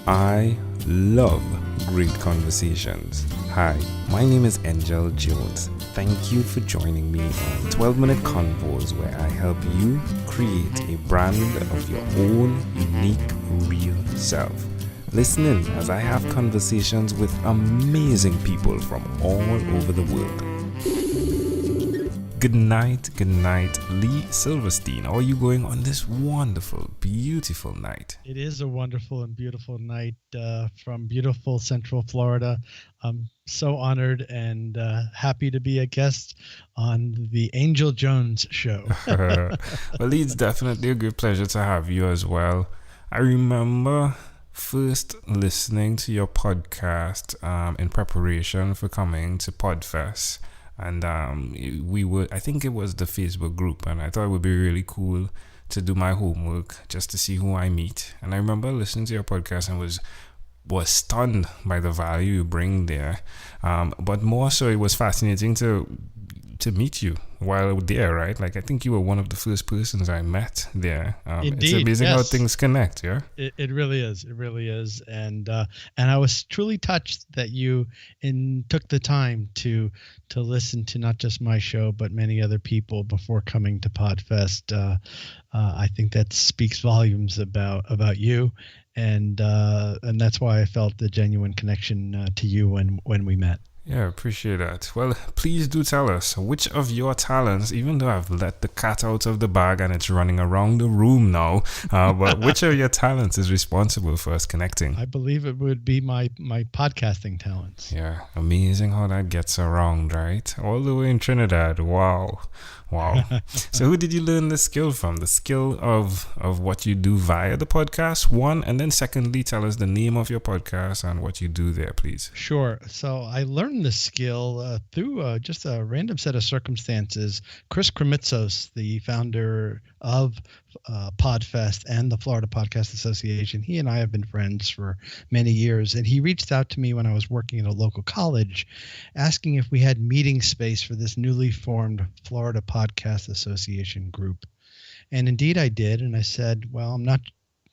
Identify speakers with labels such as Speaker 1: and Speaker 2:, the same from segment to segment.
Speaker 1: I love great conversations. Hi, my name is Angel Jones. Thank you for joining me on 12-minute convos where I help you create a brand of your own unique, real self. Listen in as I have conversations with amazing people from all over the world. Good night, Lee Silverstein. How are you going on this wonderful, beautiful night?
Speaker 2: It is a wonderful and beautiful night from beautiful Central Florida. I'm so honored and happy to be a guest on the Angel Jones show.
Speaker 1: Well, it's definitely a great pleasure to have you as well. I remember first listening to your podcast in preparation for coming to Podfest. And I think it was the Facebook group, and I thought it would be really cool to do my homework just to see who I meet. And I remember listening to your podcast and was stunned by the value you bring there. But more so, it was fascinating to meet you while there, right? Like, I think you were one of the first persons I met there.
Speaker 2: Indeed,
Speaker 1: it's amazing
Speaker 2: yes.
Speaker 1: how things connect, yeah?
Speaker 2: It really is. It really is. And I was truly touched that you took the time to listen to not just my show, but many other people before coming to Podfest. I think that speaks volumes about you. And that's why I felt the genuine connection to you when we met.
Speaker 1: Yeah, appreciate that. Well, please do tell us which of your talents, even though I've let the cat out of the bag and it's running around the room now, but which of your talents is responsible for us connecting?
Speaker 2: I believe it would be my podcasting talents.
Speaker 1: Yeah, amazing how that gets around, right? All the way in Trinidad. Wow. So who did you learn the skill from? The skill of what you do via the podcast, one, and then secondly, tell us the name of your podcast and what you do there, please.
Speaker 2: Sure. So I learned the skill through just a random set of circumstances. Chris Kremitzos, the founder of Podfest and the Florida Podcast Association, he and I have been friends for many years, and he reached out to me when I was working at a local college asking if we had meeting space for this newly formed Florida Podcast Association group. And indeed I did, and I said, well,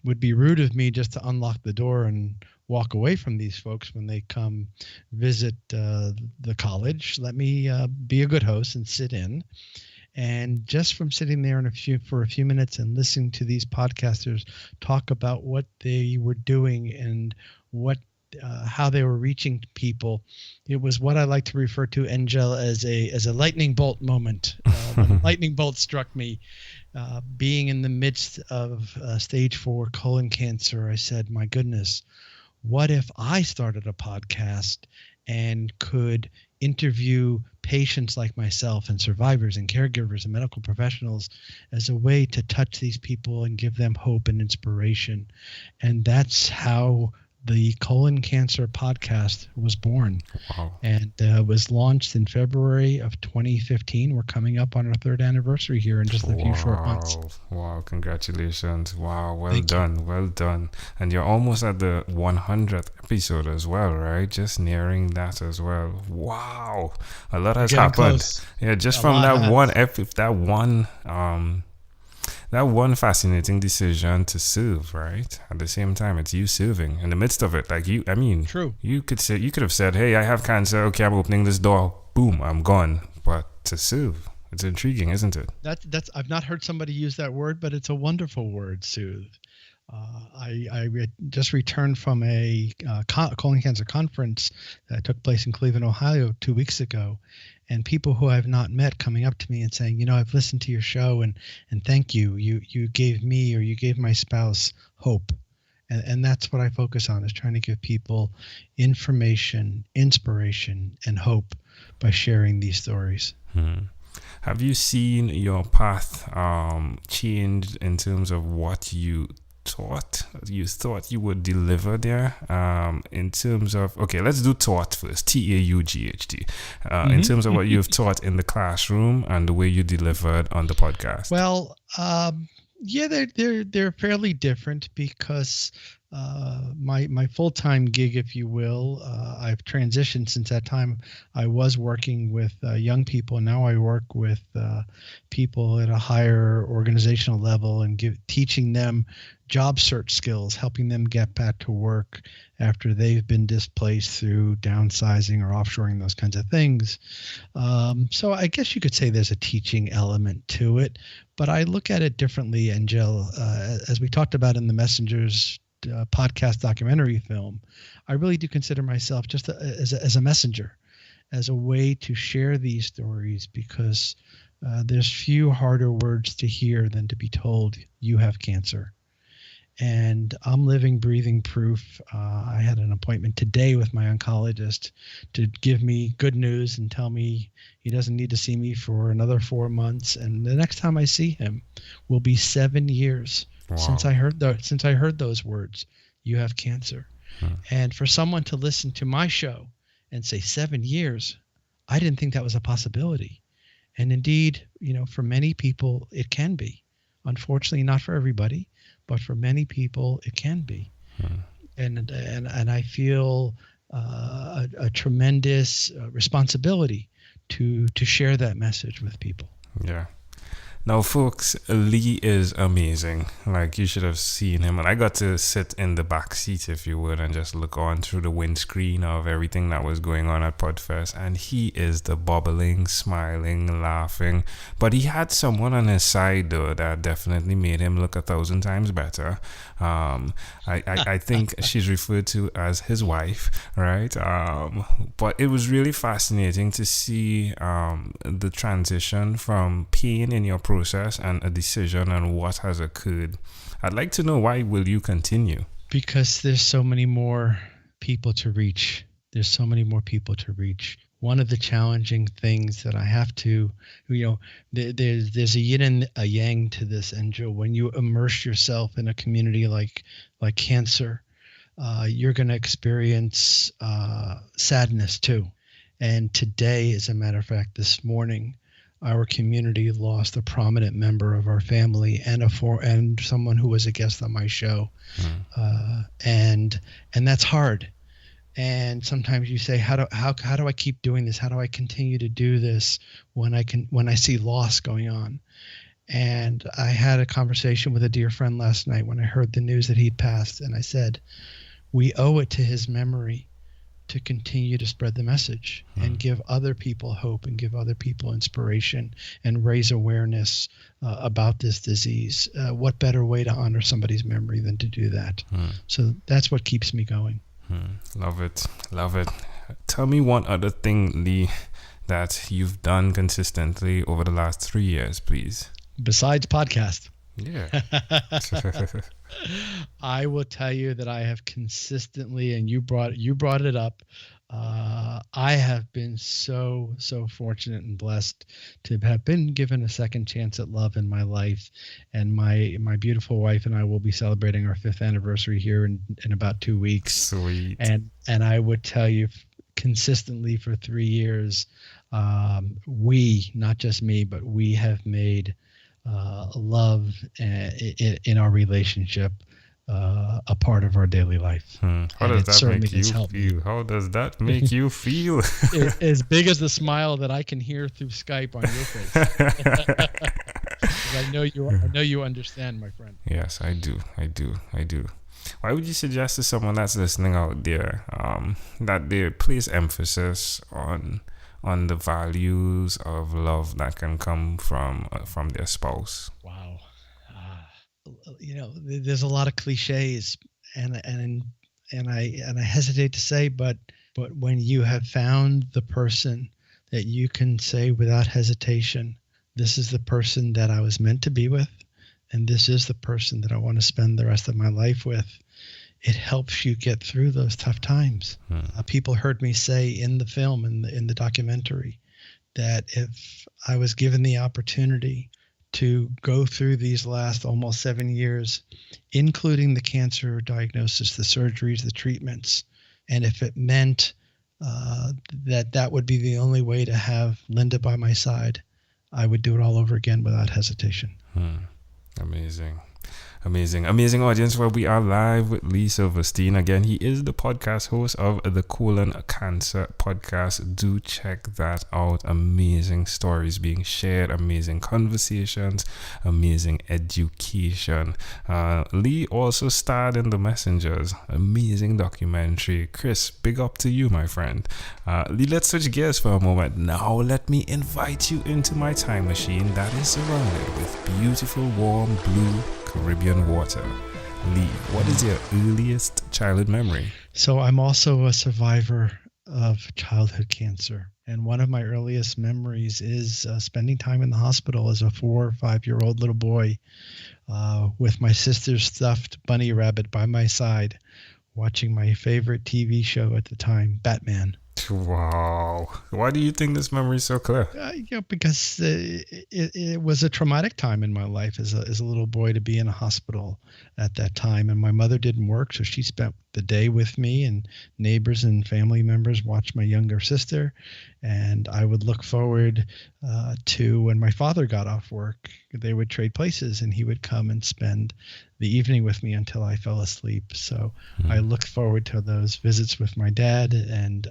Speaker 2: would be rude of me just to unlock the door and walk away from these folks when they come visit the college. Let me be a good host and sit in. And just from sitting there for a few minutes and listening to these podcasters talk about what they were doing and how they were reaching people, it was what I like to refer to, Angel, as a lightning bolt moment. When the lightning bolt struck me, being in the midst of stage 4 colon cancer, I said, my goodness, what if I started a podcast and could interview patients like myself and survivors and caregivers and medical professionals as a way to touch these people and give them hope and inspiration? And that's how the colon cancer podcast was born.
Speaker 1: Wow.
Speaker 2: And was launched in February of 2015. We're coming up on our 3rd anniversary here in just a few short months.
Speaker 1: Wow, congratulations. Wow, well done. And you're almost at the 100th episode as well, right? Just nearing that as well. Wow. A lot has happened.
Speaker 2: Close.
Speaker 1: Yeah, just from that one fascinating decision to serve, right? At the same time, it's you serving in the midst of it. Like
Speaker 2: True.
Speaker 1: You could have said, hey, I have cancer. Okay, I'm opening this door. Boom, I'm gone. But to serve, it's intriguing, isn't it?
Speaker 2: That's I've not heard somebody use that word, but it's a wonderful word, soothe. I just returned from a colon cancer conference that took place in Cleveland, Ohio 2 weeks ago. And people who I've not met coming up to me and saying, I've listened to your show and thank you. You gave me or you gave my spouse hope. And that's what I focus on, is trying to give people information, inspiration, and hope by sharing these stories.
Speaker 1: Have you seen your path change in terms of what you thought you would deliver there, in terms of, okay, let's do taught first, TAUGHT, in terms of what you've taught in the classroom and the way you delivered on the podcast?
Speaker 2: Well, Yeah, they're fairly different because my full-time gig, if you will, I've transitioned since that time. I was working with young people. Now I work with people at a higher organizational level and teaching them job search skills, helping them get back to work after they've been displaced through downsizing or offshoring, those kinds of things. So I guess you could say there's a teaching element to it, but I look at it differently, Angel. As we talked about in the Messengers podcast documentary film, I really do consider myself just as a messenger, as a way to share these stories, because there's few harder words to hear than to be told you have cancer. And I'm living, breathing proof. I had an appointment today with my oncologist to give me good news and tell me he doesn't need to see me for another 4 months. And the next time I see him will be 7 years since I heard those words. You have cancer. And for someone to listen to my show and say 7 years, I didn't think that was a possibility. And indeed, for many people, it can be. Unfortunately, not for everybody, but for many people, it can be. And I feel a tremendous responsibility to share that message with people.
Speaker 1: Yeah. Now, folks, Lee is amazing. Like, you should have seen him. And I got to sit in the back seat, if you would, and just look on through the windscreen of everything that was going on at Podfest. And he is the bubbling, smiling, laughing. But he had someone on his side, though, that definitely made him look 1,000 times better. I think she's referred to as his wife, right? But it was really fascinating to see the transition from pain in your process and a decision and what has occurred. I'd like to know, why will you continue?
Speaker 2: Because there's so many more people to reach. There's so many more people to reach. One of the challenging things that I have to, there's a yin and a yang to this, Angel. When you immerse yourself in a community like cancer, you're going to experience sadness too. And today, as a matter of fact, this morning, our community lost a prominent member of our family and someone who was a guest on my show. And that's hard. And sometimes you say, how do I keep doing this? How do I continue to do this when I see loss going on? And I had a conversation with a dear friend last night when I heard the news that he'd passed, and I said, we owe it to his memory to continue to spread the message and give other people hope and give other people inspiration and raise awareness about this disease. What better way to honor somebody's memory than to do that? So that's what keeps me going.
Speaker 1: Love it. Love it. Tell me one other thing, Lee, that you've done consistently over the last 3 years, please.
Speaker 2: Besides podcast.
Speaker 1: Yeah.
Speaker 2: I will tell you that I have consistently, and you brought it up, I have been so fortunate and blessed to have been given a second chance at love in my life. And my beautiful wife and I will be celebrating our 5th anniversary here in about 2 weeks.
Speaker 1: Sweet.
Speaker 2: And I would tell you consistently for 3 years, we, not just me, but we have made love in our relationship a part of our daily life.
Speaker 1: How does that make you feel? How does that make you feel?
Speaker 2: As big as the smile that I can hear through Skype on your face. I know you understand, my friend.
Speaker 1: Yes, I do. Why would you suggest to someone that's listening out there that they place emphasis on the values of love that can come from their spouse?
Speaker 2: Wow. There's a lot of cliches, and I hesitate to say, but when you have found the person that you can say without hesitation, this is the person that I was meant to be with, and this is the person that I want to spend the rest of my life with, it helps you get through those tough times. People heard me say in the film, in the documentary, that if I was given the opportunity to go through these last almost 7 years, including the cancer diagnosis, the surgeries, the treatments, and if it meant that would be the only way to have Linda by my side, I would do it all over again without hesitation.
Speaker 1: Amazing. Amazing audience. Well, we are live with Lee Silverstein. Again, he is the podcast host of the Colon Cancer podcast. Do check that out. Amazing stories being shared, amazing conversations, amazing education. Lee also starred in The Messengers. Amazing documentary. Chris, big up to you, my friend. Lee, let's switch gears for a moment. Now, let me invite you into my time machine that is surrounded with beautiful, warm, blue Caribbean water. Lee, what is your earliest childhood memory?
Speaker 2: So I'm also a survivor of childhood cancer. And one of my earliest memories is spending time in the hospital as a 4 or 5 year old little boy with my sister's stuffed bunny rabbit by my side, watching my favorite TV show at the time, Batman.
Speaker 1: Wow. Why do you think this memory is so clear?
Speaker 2: Because it was a traumatic time in my life as a little boy to be in a hospital at that time. And my mother didn't work, so she spent the day with me, and neighbors and family members watched my younger sister. And I would look forward to when my father got off work. They would trade places, and he would come and spend the evening with me until I fell asleep. So I looked forward to those visits with my dad, and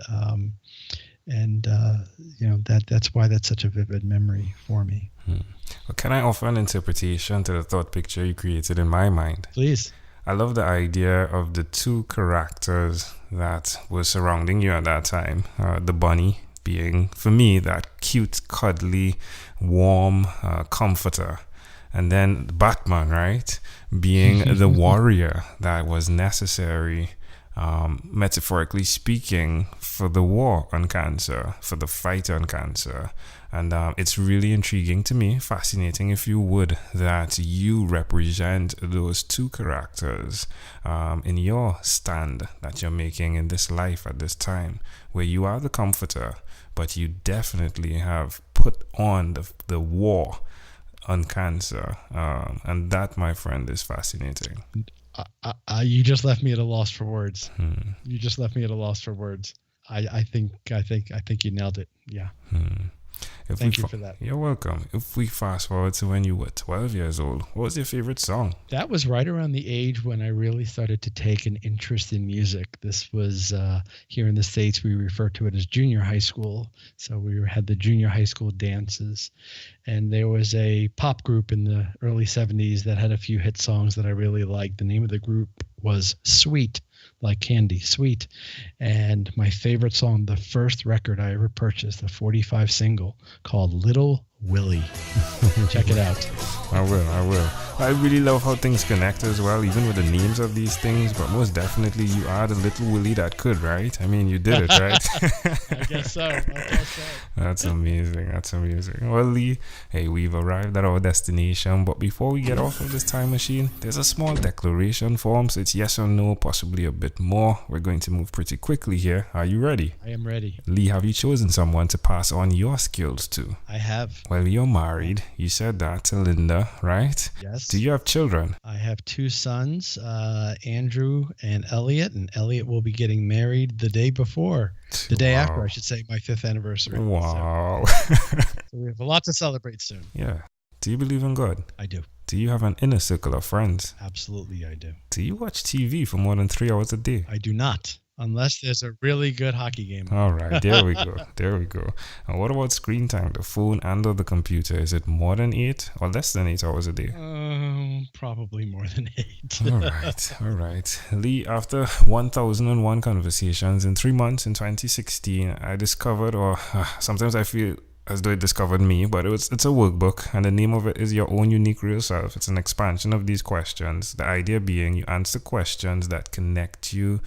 Speaker 2: that's why that's such a vivid memory for me.
Speaker 1: Well, can I offer an interpretation to the thought picture you created in my mind?
Speaker 2: Please.
Speaker 1: I love the idea of the two characters that were surrounding you at that time. The bunny being, for me, that cute, cuddly, warm comforter. And then Batman, right? Being the warrior that was necessary, metaphorically speaking, for the war on cancer, for the fight on cancer. And it's really intriguing to me, fascinating if you would, that you represent those two characters in your stand that you're making in this life at this time, where you are the comforter, but you definitely have put on the war on cancer. And that, my friend, is fascinating.
Speaker 2: You just left me at a loss for words. You just left me at a loss for words. I think you nailed it. Yeah. Thank you for that.
Speaker 1: You're welcome. If we fast forward to when you were 12 years old, what was your favorite song?
Speaker 2: That was right around the age when I really started to take an interest in music. This was here in the States, we refer to it as junior high school. So we had the junior high school dances. And there was a pop group in the early 70s that had a few hit songs that I really liked. The name of the group was Sweet, like candy, Sweet. And my favorite song, the first record I ever purchased, the 45 single called Little Willie. Check it out.
Speaker 1: I will. I really love how things connect as well, even with the names of these things, but most definitely you are the little Willie that could, right? I mean, you did it, right?
Speaker 2: I guess so.
Speaker 1: That's amazing. Well, Lee, hey, we've arrived at our destination, but before we get off of this time machine, there's a small declaration form, so it's yes or no, possibly a bit more. We're going to move pretty quickly here. Are you ready?
Speaker 2: I am ready.
Speaker 1: Lee, have you chosen someone to pass on your skills to?
Speaker 2: I have.
Speaker 1: Well, you're married. You said that to Linda, right?
Speaker 2: Yes.
Speaker 1: Do you have children?
Speaker 2: I have two sons, Andrew and Elliot will be getting married the day after, I should say, my 5th anniversary.
Speaker 1: Wow.
Speaker 2: So we have a lot to celebrate soon.
Speaker 1: Yeah. Do you believe in God?
Speaker 2: I do.
Speaker 1: Do you have an inner circle of friends?
Speaker 2: Absolutely, I do.
Speaker 1: Do you watch TV for more than 3 hours a day?
Speaker 2: I do not. Unless there's a really good hockey game.
Speaker 1: All right, there we go. And what about screen time, the phone and or the computer? Is it more than 8 or less than 8 hours a day?
Speaker 2: Probably more than 8.
Speaker 1: All right. Lee, after 1001 conversations in 3 months in 2016, I discovered, or sometimes I feel as though it discovered me, but it's a workbook, and the name of it is Your Own Unique Real Self. It's an expansion of these questions. The idea being you answer questions that connect you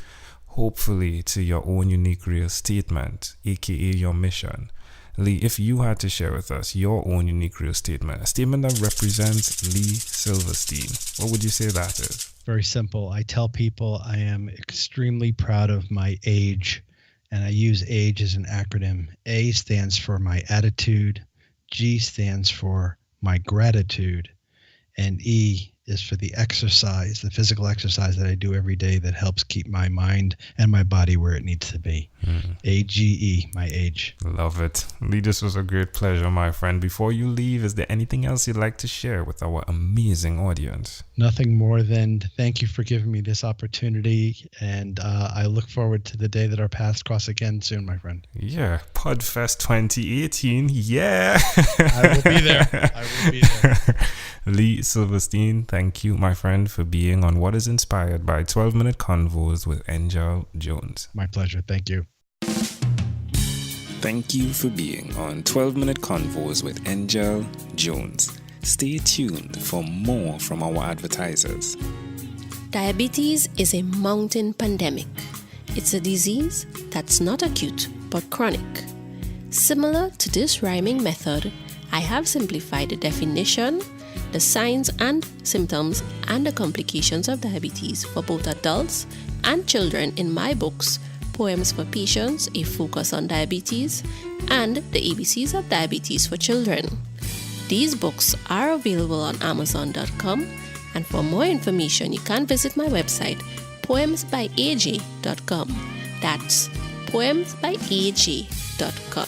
Speaker 1: hopefully to your own unique real statement, aka your mission. Lee, if you had to share with us your own unique real statement, a statement that represents Lee Silverstein, what would you say that is?
Speaker 2: Very simple. I tell people I am extremely proud of my age, and I use age as an acronym. A stands for my attitude, G stands for my gratitude, and E is for the exercise, the physical exercise that I do every day that helps keep my mind and my body where it needs to be. AGE, my age.
Speaker 1: Love it. Lee, this was a great pleasure, my friend. Before you leave, is there anything else you'd like to share with our amazing audience?
Speaker 2: Nothing more than thank you for giving me this opportunity, and I look forward to the day that our paths cross again soon, my friend.
Speaker 1: Yeah, PodFest 2018. Yeah.
Speaker 2: I will be there. I will be there.
Speaker 1: Lee Silverstein, thank you, my friend, for being on What is Inspired by 12-Minute Convos with Angel Jones.
Speaker 2: My pleasure. Thank you.
Speaker 1: Thank you for being on 12-Minute Convos with Angel Jones. Stay tuned for more from our advertisers.
Speaker 3: Diabetes is a mountain pandemic. It's a disease that's not acute but chronic. Similar to this rhyming method, I have simplified the definition, the signs and symptoms, and the complications of diabetes for both adults and children in my books, Poems for Patients, A Focus on Diabetes, and The ABCs of Diabetes for Children. These books are available on Amazon.com, and for more information, you can visit my website, poemsbyaj.com. That's poemsbyaj.com.